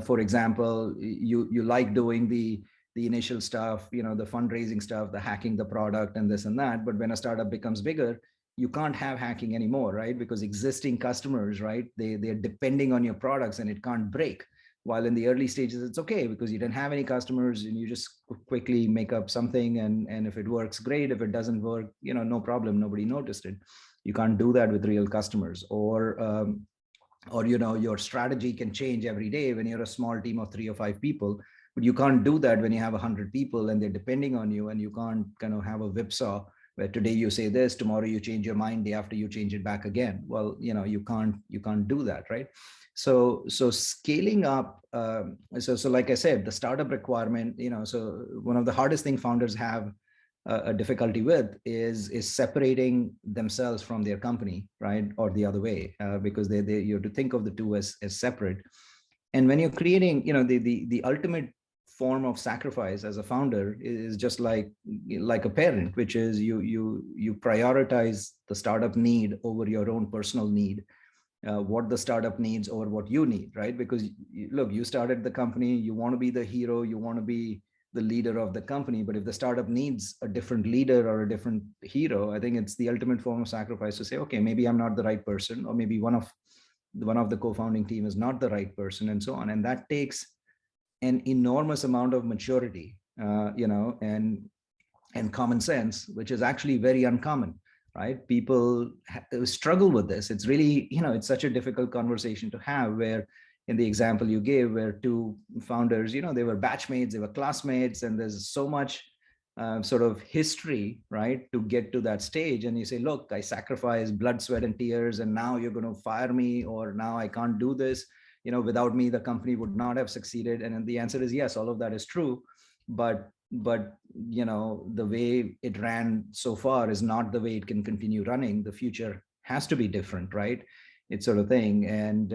For example, you like doing the initial stuff, the fundraising stuff, the hacking the product and this and that. But when a startup becomes bigger, you can't have hacking anymore, right? Because existing customers, right, they're depending on your products and it can't break. While in the early stages, it's okay because you didn't have any customers and you just quickly make up something. And if it works, great. If it doesn't work, no problem. Nobody noticed it. You can't do that with real customers. Or your strategy can change every day when you're a small team of 3 or 5 people. But you can't do that when you have 100 people and they're depending on you, and you can't kind of have a whipsaw where today you say this, tomorrow you change your mind, day after you change it back again. Well, you can't do that, right? So scaling up, so like I said, the startup requirement, so one of the hardest thing founders have a difficulty with is separating themselves from their company, right? Or the other way, because you have to think of the two as separate. And when you're creating, the ultimate form of sacrifice as a founder is just like a parent, which is you prioritize the startup need over your own personal need, what the startup needs over what you need, right? Because look, you started the company, you want to be the hero, you want to be the leader of the company. But if the startup needs a different leader or a different hero, I think it's the ultimate form of sacrifice to say, okay, maybe I'm not the right person, or maybe one of the co-founding team is not the right person, and so on. And that takes an enormous amount of maturity, and common sense, which is actually very uncommon, right? People struggle with this. It's really, it's such a difficult conversation to have, where in the example you gave, where 2 founders, they were batchmates, they were classmates, and there's so much sort of history, right, to get to that stage. And you say, look, I sacrificed blood, sweat, and tears, and now you're going to fire me, or now I can't do this. Without me, the company would not have succeeded. And then the answer is yes, all of that is true. But the way it ran so far is not the way it can continue running. The future has to be different, right? It's sort of thing. And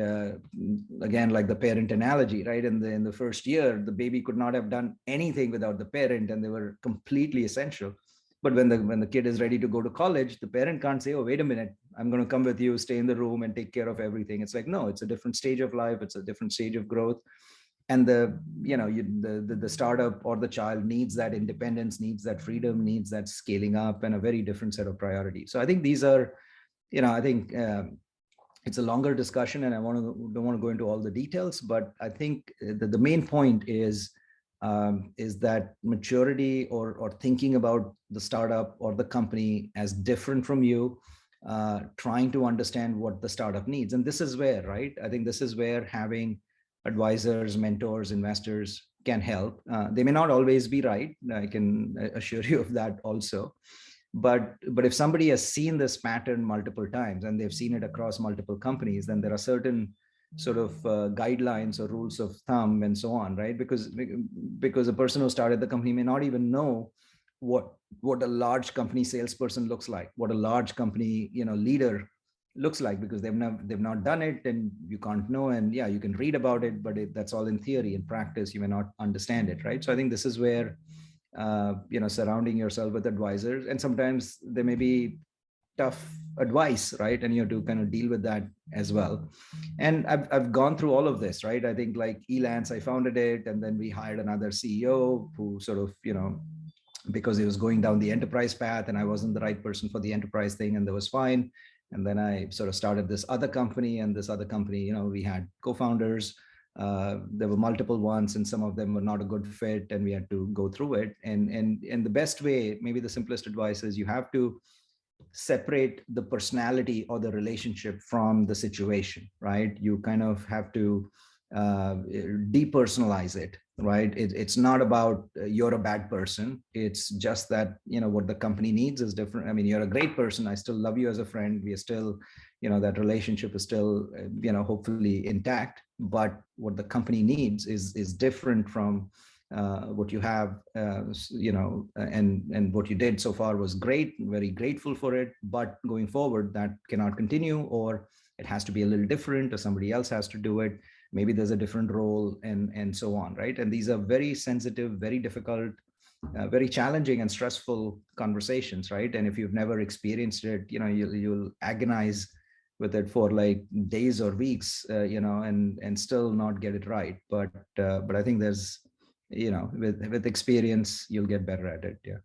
again, like the parent analogy, right? In the first year, the baby could not have done anything without the parent, and they were completely essential. But when the kid is ready to go to college, the parent can't say, oh, wait a minute, I'm going to come with you, stay in the room and take care of everything. It's like, no, it's a different stage of life. It's a different stage of growth. And the startup or the child needs that independence, needs that freedom, needs that scaling up, and a very different set of priorities. So I think these are, I think it's a longer discussion, and don't want to go into all the details, but I think the main point is that maturity or thinking about the startup or the company as different from you, trying to understand what the startup needs. And this is where, right, I think this is where having advisors, mentors, investors can help. They may not always be right, I can assure you of that also. But if somebody has seen this pattern multiple times and they've seen it across multiple companies, then there are certain sort of guidelines or rules of thumb and so on, right? Because a person who started the company may not even know what a large company salesperson looks like, what a large company leader looks like, because they've not done it, and you can't know. And yeah, you can read about it, but that's all in theory. In practice, you may not understand it, right? So I think this is where surrounding yourself with advisors, and sometimes there may be tough advice, right? And you have to kind of deal with that as well. And I've gone through all of this, right? I think like Elance, I founded it, and then we hired another CEO who sort of, because he was going down the enterprise path, and I wasn't the right person for the enterprise thing, and that was fine. And then I sort of started this other company, and this other company, we had co-founders. There were multiple ones, and some of them were not a good fit, and we had to go through it. And the best way, maybe the simplest advice, is you have to separate the personality or the relationship from the situation, right? You kind of have to depersonalize it, right? It's not about you're a bad person. It's just that, what the company needs is different. I mean, you're a great person. I still love you as a friend. We are still, that relationship is still, hopefully intact. But what the company needs is different from what you have, and what you did so far was great, very grateful for it. But going forward, that cannot continue, or it has to be a little different, or somebody else has to do it. Maybe there's a different role, and so on, right? And these are very sensitive, very difficult, very challenging and stressful conversations, right? And if you've never experienced it, you'll agonize with it for like days or weeks, and still not get it right. But I think there's, with experience, you'll get better at it. Yeah.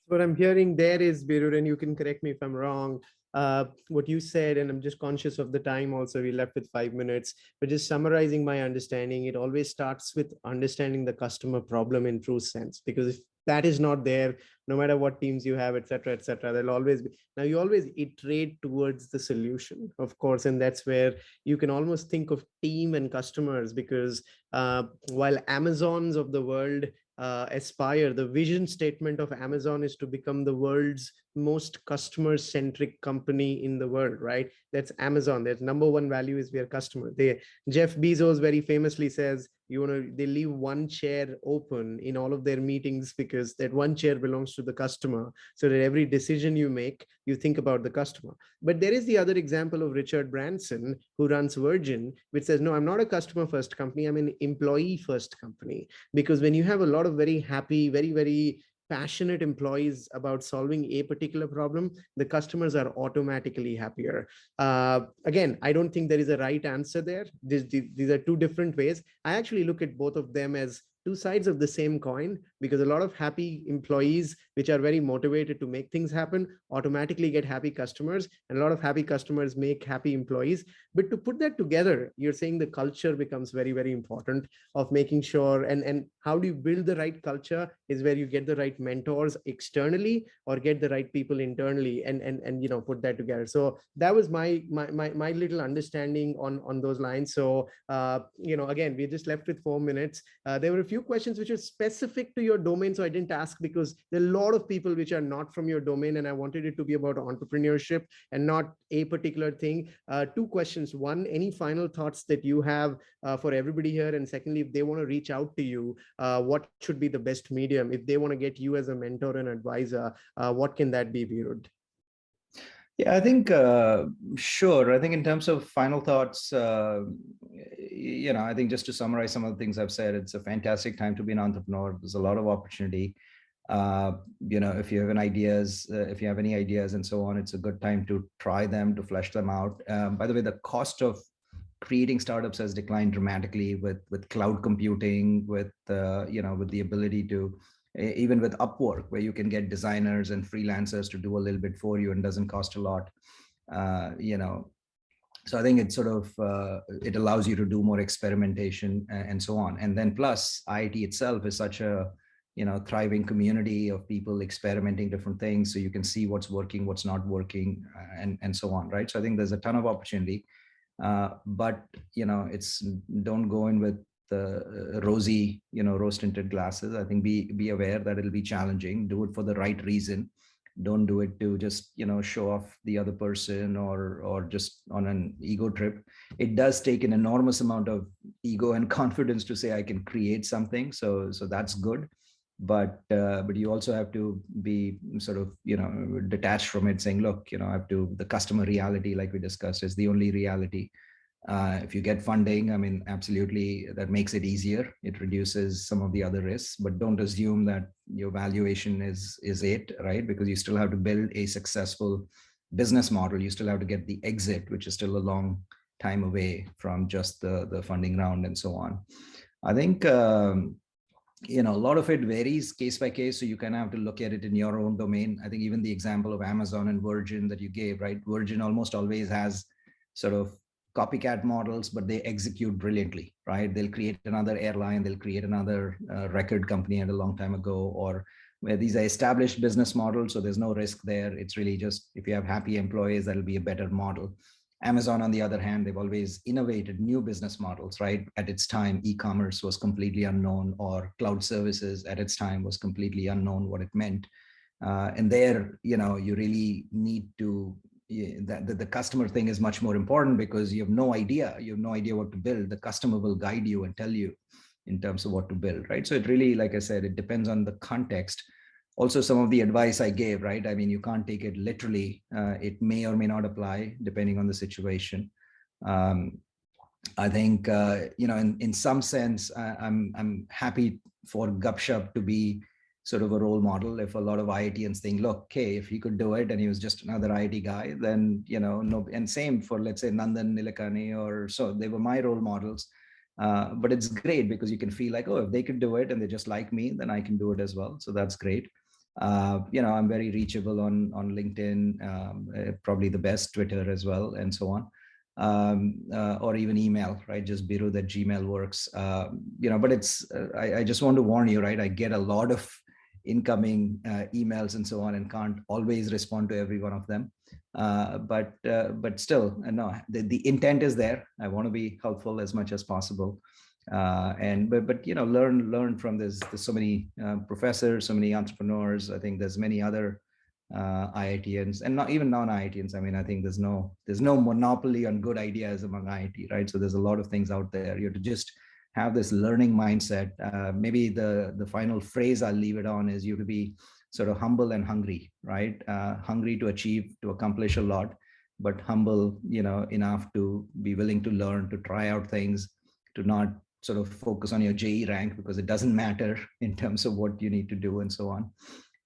What I'm hearing there is, Beerud, and you can correct me if I'm wrong, what you said, and I'm just conscious of the time also, we left with 5 minutes, but just summarizing my understanding, it always starts with understanding the customer problem in true sense, because if that is not there, no matter what teams you have, et cetera, there'll always be. Now, you always iterate towards the solution, of course, and that's where you can almost think of team and customers, because while Amazons of the world aspire, the vision statement of Amazon is to become the world's most customer-centric company in the world, right? That's Amazon. Their number one value is their customer. Jeff Bezos very famously says, they leave one chair open in all of their meetings, because that one chair belongs to the customer, so that every decision you make, you think about the customer. But there is the other example of Richard Branson, who runs Virgin, which says, no, I'm not a customer first company, I'm an employee first company. Because when you have a lot of very happy, very, very passionate employees about solving a particular problem, the customers are automatically happier. Again, I don't think there is a right answer there. These are two different ways. I actually look at both of them as two sides of the same coin, because a lot of happy employees, which are very motivated to make things happen, automatically get happy customers, and a lot of happy customers make happy employees. But to put that together, you're saying the culture becomes very, very important, of making sure, and how do you build the right culture is where you get the right mentors externally, or get the right people internally, and put that together. So that was my little understanding on those lines. So again, we just left with 4 minutes. There were a few questions which are specific to your domain. So I didn't ask because there are a lot of people which are not from your domain, and I wanted it to be about entrepreneurship and not a particular thing. Two questions. One, any final thoughts that you have for everybody here? And secondly, if they want to reach out to you, what should be the best medium? If they want to get you as a mentor and advisor, what can that be, Beerud? Yeah, I think, sure. I think in terms of final thoughts, I think just to summarize some of the things I've said, it's a fantastic time to be an entrepreneur. There's a lot of opportunity. If you have any ideas and so on, it's a good time to try them, to flesh them out. By the way, the cost of creating startups has declined dramatically with cloud computing, with the ability to, even with Upwork, where you can get designers and freelancers to do a little bit for you and doesn't cost a lot. So I think it's sort of, it allows you to do more experimentation and so on. And then plus IIT itself is such a, thriving community of people experimenting different things. So you can see what's working, what's not working, and so on, right? So I think there's a ton of opportunity, but, don't go in with the rosy, rose-tinted glasses. I think be aware that it'll be challenging. Do it for the right reason. Don't do it to just, show off the other person or just on an ego trip. It does take an enormous amount of ego and confidence to say I can create something. So that's good. But you also have to be sort of, detached from it, saying, look, the customer reality, like we discussed, is the only reality. If you get funding, I mean, absolutely, that makes it easier. It reduces some of the other risks, but don't assume that your valuation is it, right? Because you still have to build a successful business model. You still have to get the exit, which is still a long time away from just the funding round and so on. I think, a lot of it varies case by case. So you kind of have to look at it in your own domain. I think even the example of Amazon and Virgin that you gave, right? Virgin almost always has sort of copycat models, but they execute brilliantly, right? They'll create another airline, they'll create another record company a long time ago, or where these are established business models, so there's no risk there. It's really just, if you have happy employees, that'll be a better model. Amazon, on the other hand, they've always innovated new business models, right? At its time, e-commerce was completely unknown, or cloud services at its time was completely unknown what it meant. And there, you really need to, the customer thing is much more important, because you have no idea what to build. The customer will guide you and tell you in terms of what to build, right? So it really, like I said, it depends on the context. Also, some of the advice I gave, right? I mean, you can't take it literally. It may or may not apply depending on the situation. I think, in some sense, I'm happy for Gupshup to be sort of a role model. If a lot of IITians think, look, okay, if he could do it and he was just another IIT guy, then, no, and same for, let's say, Nandan Nilekani, or so, they were my role models. But it's great because you can feel like, oh, if they could do it and they're just like me, then I can do it as well. So that's great. I'm very reachable on LinkedIn, probably the best, Twitter as well, and so on. Or even email, right? Just Beerud@gmail works. But it's, I just want to warn you, right? I get a lot of incoming emails and so on, and can't always respond to every one of them. But still, no, the intent is there. I want to be helpful as much as possible. But learn from this. There's so many professors, so many entrepreneurs. I think there's many other IITians, and not even non-IITians. I mean, I think there's no monopoly on good ideas among IIT, right? So there's a lot of things out there. You have to just have this learning mindset. Maybe the final phrase I'll leave it on is you to be sort of humble and hungry, right? Hungry to achieve, to accomplish a lot, but humble, enough to be willing to learn, to try out things, to not sort of focus on your JE rank, because it doesn't matter in terms of what you need to do and so on.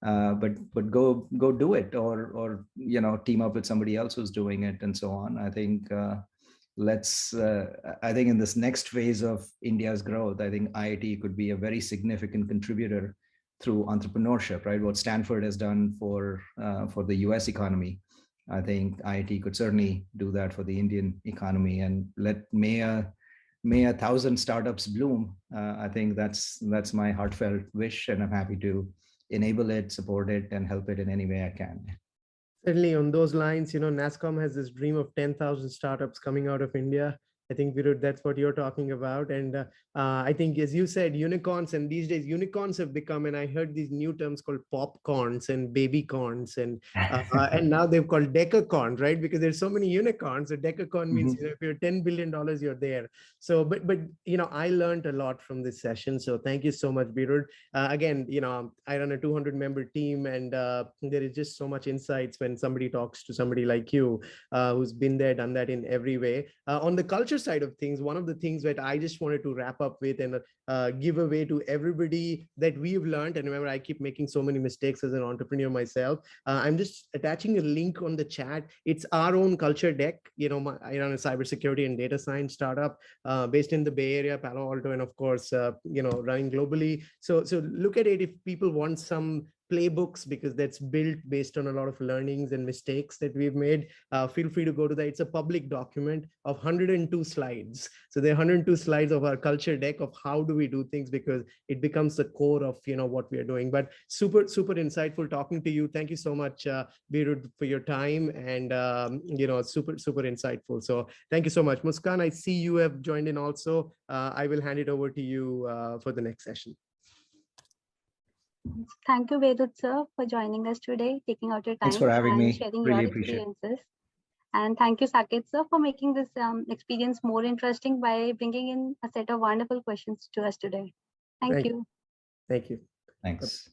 But go do it, or team up with somebody else who's doing it and so on. I think I think in this next phase of India's growth, I think IIT could be a very significant contributor through entrepreneurship, right? What Stanford has done for the US economy, I think IIT could certainly do that for the Indian economy, and may 1,000 startups bloom. I think that's my heartfelt wish, and I'm happy to enable it, support it, and help it in any way I can. Certainly on those lines, NASSCOM has this dream of 10,000 startups coming out of India. I think, Beerud, that's what you're talking about. And I think, as you said, unicorns, and these days unicorns have become, and I heard these new terms called popcorns and babycorns, and now they've called decacorns, right? Because there's so many unicorns. A decacorn means if you're $10 billion, you're there. So, but I learned a lot from this session. So thank you so much, Beerud. Again, I run a 200-member team, and there is just so much insights when somebody talks to somebody like you, who's been there, done that in every way. On the culture side of things, one of the things that I just wanted to wrap up with and give away to everybody that we've learned, and remember, I keep making so many mistakes as an entrepreneur myself. I'm just attaching a link on the chat. It's our own culture deck. I run a cybersecurity and data science startup based in the Bay Area, Palo Alto, and of course, running globally. So look at it if people want some playbooks, because that's built based on a lot of learnings and mistakes that we've made. Feel free to go to that. It's a public document of 102 slides. So there are 102 slides of our culture deck of how do we do things, because it becomes the core of what we are doing. But super insightful talking to you. Thank you so much, Beerud, for your time, and super insightful. So thank you so much. Muskan, I see you have joined in also. I will hand it over to you for the next session. Thank you, Beerud sir, for joining us today, taking out your time. Thanks for having and me. sharing Really your appreciate it. experiences. And thank you, Saket sir, for making this experience more interesting by bringing in a set of wonderful questions to us today. Thank you. Thank you. Thanks.